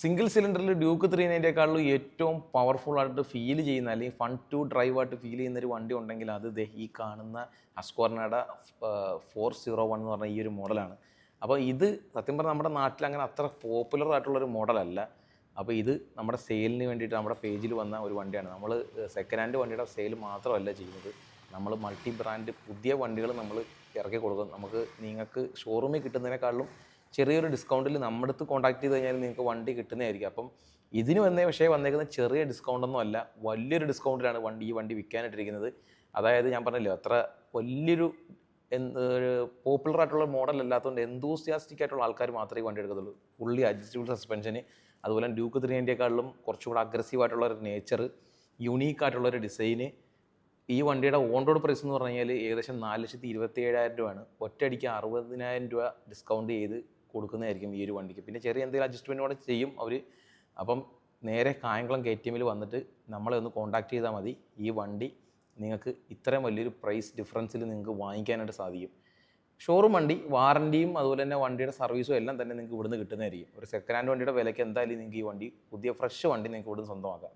Single സിലിണ്ടറിൽ Duke 390യേക്കാളും ഏറ്റവും powerful ആയിട്ട് ഫീൽ ചെയ്യുന്ന അല്ലെങ്കിൽ ഫൺ ടു ഡ്രൈവ് ആയിട്ട് ഫീൽ ചെയ്യുന്ന ഒരു വണ്ടി ഉണ്ടെങ്കിൽ അത് ഈ കാണുന്ന ഹസ്ക്വർണയുടെ 401 എന്ന് പറഞ്ഞ ഈ ഒരു മോഡലാണ്. അപ്പോൾ ഇത് സത്യം പറഞ്ഞാൽ നമ്മുടെ നാട്ടിൽ അങ്ങനെ അത്ര പോപ്പുലർ ആയിട്ടുള്ളൊരു മോഡലല്ല. അപ്പോൾ ഇത് നമ്മുടെ സെയിലിന് വേണ്ടിയിട്ട് നമ്മുടെ പേജിൽ വന്ന ഒരു വണ്ടിയാണ്. നമ്മൾ സെക്കൻഡ് ഹാൻഡ് വണ്ടിയുടെ സെയിൽ മാത്രമല്ല ചെയ്യുന്നത്, നമ്മൾ മൾട്ടി ബ്രാൻഡ് പുതിയ വണ്ടികൾ നമ്മൾ ഇറക്കി കൊടുക്കും. നമുക്ക് നിങ്ങൾക്ക് ഷോറൂമിൽ കിട്ടുന്നതിനേക്കാളും ചെറിയൊരു ഡിസ്കൗണ്ടിൽ നമ്മുടെ അടുത്ത് കോൺടാക്ട് ചെയ്ത് കഴിഞ്ഞാൽ നിങ്ങൾക്ക് വണ്ടി കിട്ടുന്നതായിരിക്കും. അപ്പം ഇതിന് പക്ഷേ വന്നേക്കുന്ന ചെറിയ ഡിസ്കൗണ്ടൊന്നും അല്ല, വലിയൊരു ഡിസ്കൗണ്ടിലാണ് ഈ വണ്ടി വിൽക്കാനായിട്ടിരിക്കുന്നത്. അതായത് ഞാൻ പറഞ്ഞല്ലോ, അത്ര വലിയൊരു പോപ്പുലർ ആയിട്ടുള്ള മോഡൽ അല്ലാത്തതുകൊണ്ട് എന്തൂസിയാസ്റ്റിക് ആയിട്ടുള്ള ആൾക്കാർ മാത്രമേ ഈ വണ്ടി എടുക്കത്തുള്ളൂ. ഫുള്ളി അഡ്ജസ്റ്റബിൾ സസ്പെൻഷന്, അതുപോലെ ഡ്യൂക്ക് 390യേക്കാളും കുറച്ചുകൂടെ അഗ്രസീവ് ആയിട്ടുള്ള ഒരു നേച്ചർ, യുണീക്ക് ആയിട്ടുള്ളൊരു ഡിസൈന്. ഈ വണ്ടിയുടെ ഓൺ റോഡ് പ്രൈസ് എന്ന് പറഞ്ഞു കഴിഞ്ഞാൽ ഏകദേശം 4,27,000 രൂപയാണ്. ഒറ്റയടിക്ക് 60,000 രൂപ ഡിസ്കൗണ്ട് ചെയ്ത് കൊടുക്കുന്നതായിരിക്കും ഈ ഒരു വണ്ടിക്ക്. പിന്നെ ചെറിയ എന്തെങ്കിലും അഡ്ജസ്റ്റ്മെൻറ്റ് കൂടെ ചെയ്യും അവർ. അപ്പം നേരെ കായംകുളം KTMൽ വന്നിട്ട് നമ്മളെ ഒന്ന് കോൺടാക്ട് ചെയ്താൽ മതി. ഈ വണ്ടി നിങ്ങൾക്ക് ഇത്രയും വലിയൊരു പ്രൈസ് ഡിഫറൻസിൽ നിങ്ങൾക്ക് വാങ്ങിക്കാനായിട്ട് സാധിക്കും. ഷോറൂം വണ്ടി, വാറൻറ്റിയും അതുപോലെ തന്നെ വണ്ടിയുടെ സർവീസും എല്ലാം തന്നെ നിങ്ങൾക്ക് ഇവിടുന്ന് കിട്ടുന്നതായിരിക്കും. ഒരു സെക്കൻഡ് ഹാൻഡ് വണ്ടിയുടെ വിലയ്ക്ക് എന്തായാലും നിങ്ങൾക്ക് ഈ വണ്ടി, പുതിയ ഫ്രഷ് വണ്ടി നിങ്ങൾക്ക് ഇവിടുന്ന് സ്വന്തമാക്കാം.